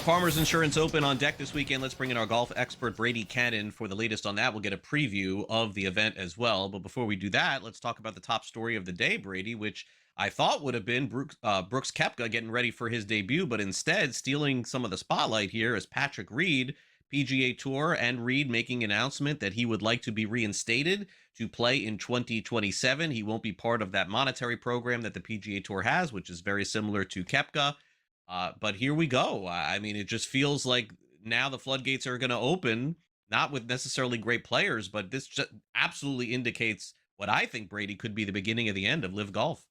Farmers Insurance Open on deck this weekend. Let's bring in our golf expert, Brady Kannon, for the latest on that. We'll get a preview of the event as well. But before we do that, let's talk about the top story of the day, Brady, which I thought would have been Brooks Koepka getting ready for his debut, but instead stealing some of the spotlight here is Patrick Reed, PGA Tour, and Reed making an announcement that he would like to be reinstated to play in 2027. He won't be part of that monetary program that the PGA Tour has, which is very similar to Koepka. But here we go. I mean, it just feels like now the floodgates are going to open, not with necessarily great players, but this just absolutely indicates what I think, Brady, could be the beginning of the end of LIV Golf.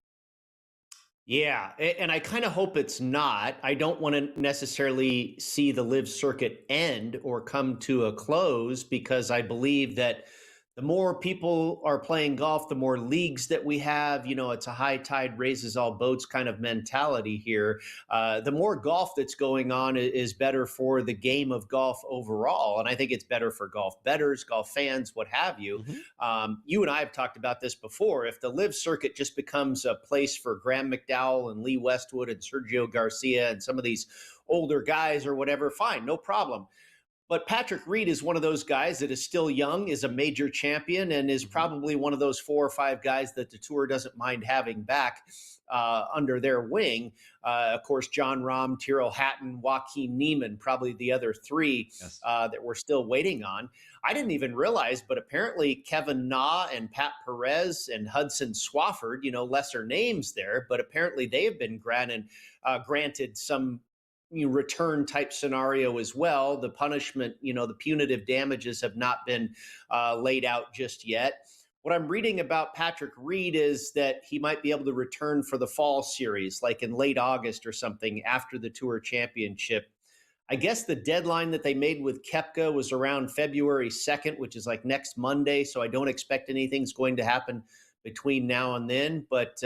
Yeah, and I kind of hope it's not. I don't want to necessarily see the live circuit end or come to a close, because I believe that the more people are playing golf, the more leagues that we have. It's a high tide raises all boats kind of mentality here. The more golf that's going on is better for the game of golf overall. And I think it's better for golf bettors, golf fans, what have you. Mm-hmm. You and I have talked about this before. If the live circuit just becomes a place for Graham McDowell and Lee Westwood and Sergio Garcia and some of these older guys or whatever, fine, no problem. But Patrick Reed is one of those guys that is still young, is a major champion, and is probably one of those 4 or 5 guys that the tour doesn't mind having back under their wing. Of course, John Rahm, Tyrrell Hatton, Joaquin Niemann, probably the other 3 Yes. that we're still waiting on. I didn't even realize, but apparently Kevin Na and Pat Perez and Hudson Swafford, lesser names there, but apparently they have been granted some return type scenario as well. The punishment, the punitive damages have not been laid out just yet. What I'm reading about Patrick Reed is that he might be able to return for the fall series, like in late August or something after the Tour Championship. I guess the deadline that they made with Koepka was around February 2nd, which is like next Monday. So I don't expect anything's going to happen between now and then. But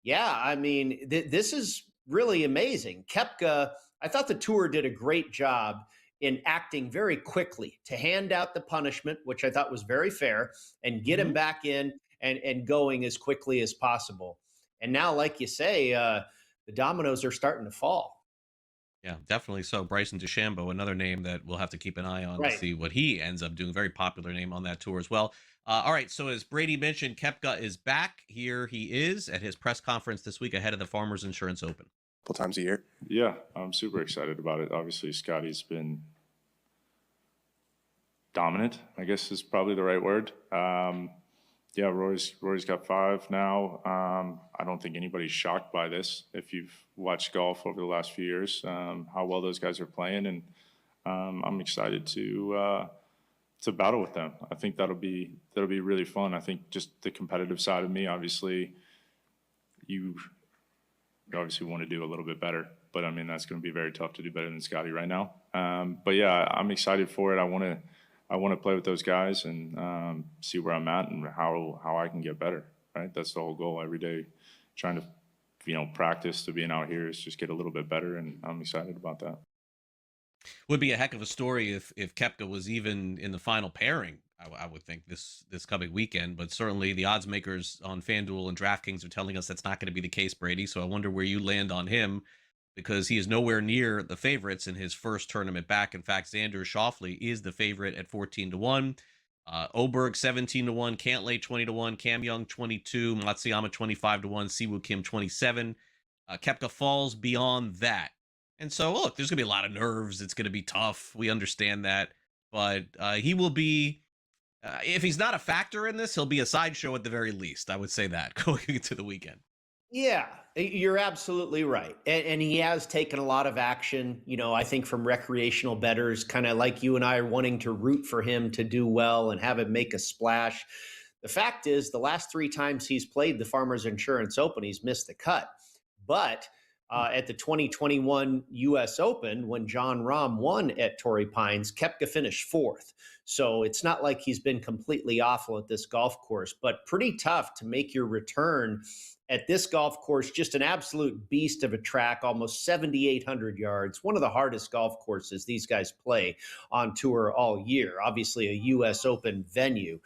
yeah, I mean, this is really amazing. Koepka, I thought the tour did a great job in acting very quickly to hand out the punishment, which I thought was very fair, and get him back in and going as quickly as possible. And now, like you say, the dominoes are starting to fall. Yeah, definitely so. Bryson DeChambeau, another name that we'll have to keep an eye on to Right. see what he ends up doing. Very popular name on that tour as well. All right, so as Brady mentioned, Koepka is back. Here he is at his press conference this week ahead of the Farmers Insurance Open. Couple times a year. Yeah, I'm super excited about it. Obviously, Scotty's been dominant, I guess is probably the right word. Yeah, Rory's got 5 now. I don't think anybody's shocked by this. If you've watched golf over the last few years, how well those guys are playing, and I'm excited to battle with them. I think that'll be really fun. I think just the competitive side of me, obviously, you obviously want to do a little bit better, but I mean that's going to be very tough to do better than Scotty right now. But yeah, I'm excited for it. I want to play with those guys and see where I'm at and how I can get better. Right, that's the whole goal every day. Trying to practice to being out here is just get a little bit better, and I'm excited about that. Would be a heck of a story if Koepka was even in the final pairing. I would think this coming weekend, but certainly the odds makers on FanDuel and DraftKings are telling us that's not going to be the case, Brady. So I wonder where you land on him, because he is nowhere near the favorites in his first tournament back. In fact, Xander Schauffele is the favorite at 14-1. Oberg 17-1, Cantlay 20-1, Cam Young 22, Matsuyama 25-1, Siwoo Kim 27. Koepka falls beyond that. And so, look, there's going to be a lot of nerves. It's going to be tough. We understand that. But he will be, if he's not a factor in this, he'll be a sideshow at the very least. I would say that going into the weekend. Yeah, you're absolutely right. And he has taken a lot of action, I think from recreational bettors, kind of like you and I are wanting to root for him to do well and have him make a splash. The fact is, the last 3 times he's played the Farmers Insurance Open, he's missed the cut. But at the 2021 U.S. Open, when John Rahm won at Torrey Pines, Koepka finished 4th. So it's not like he's been completely awful at this golf course, but pretty tough to make your return at this golf course. Just an absolute beast of a track, almost 7,800 yards, one of the hardest golf courses these guys play on tour all year, obviously a U.S. Open venue.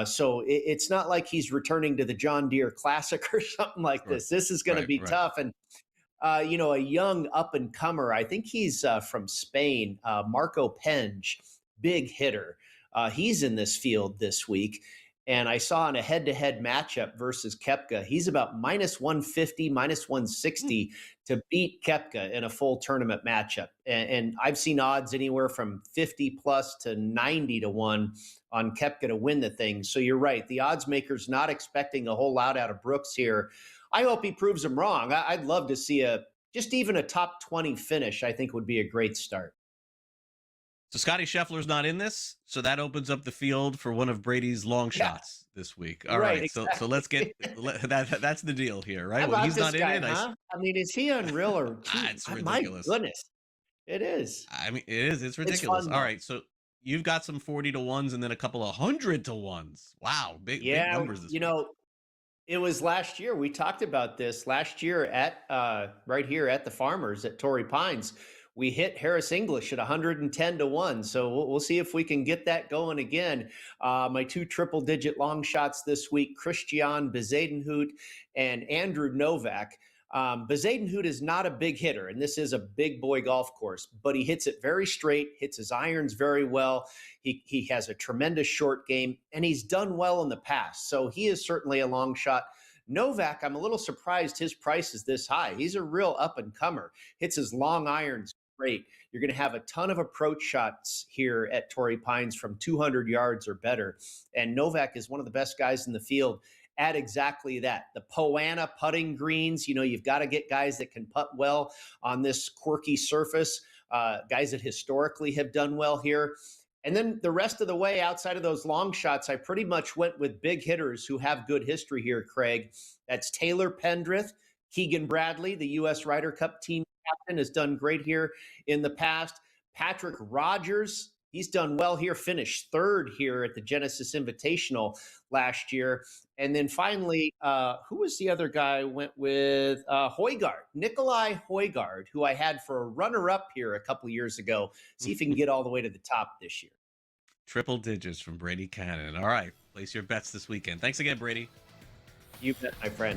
So it's not like he's returning to the John Deere Classic or something like this. This is going to be tough. And a young up and comer. I think he's from Spain, Marco Penge, big hitter. He's in this field this week. And I saw in a head to head matchup versus Koepka, he's about minus 150, minus 160 to beat Koepka in a full tournament matchup. And I've seen odds anywhere from 50 plus to 90 to 1 on Koepka to win the thing. So you're right. The odds maker's not expecting a whole lot out of Brooks here. I hope he proves them wrong. I'd love to see just even a top 20 finish, I think would be a great start. So Scotty Scheffler's not in this, so that opens up the field for one of Brady's long shots this week. All right, exactly. so let's get that's the deal here, right? When he's not in it, huh? I mean, is he unreal or it's my ridiculous. goodness, it is. I mean, it is. It's ridiculous. Fun, all right, so you've got some 40 to 1s and then a couple of 100 to 1s. Wow, big numbers this week. It was last year. We talked about this last year at right here at the Farmers at Torrey Pines. We hit Harris English at 110 to 1. So we'll see if we can get that going again. My 2 triple-digit long shots this week, Christian Bezuidenhout and Andrew Novak. Bezuidenhout is not a big hitter, and this is a big boy golf course, but he hits it very straight, hits his irons very well. He has a tremendous short game, and he's done well in the past. So he is certainly a long shot. Novak, I'm a little surprised his price is this high. He's a real up-and-comer. Hits his long irons great. You're going to have a ton of approach shots here at Torrey Pines from 200 yards or better. And Novak is one of the best guys in the field at exactly that. The Poana putting greens, you've got to get guys that can putt well on this quirky surface, guys that historically have done well here. And then the rest of the way, outside of those long shots, I pretty much went with big hitters who have good history here, Craig. That's Taylor Pendrith, Keegan Bradley, the U.S. Ryder Cup team captain, has done great here in the past. Patrick Rogers, he's done well here, finished 3rd here at the Genesis Invitational last year. And then finally, who was the other guy I went with? Højgaard, Nikolai Højgaard, who I had for a runner-up here a couple years ago. See if he can get all the way to the top this year. Triple digits from Brady Kannon. All right, place your bets this weekend. Thanks again, Brady. You bet, my friend.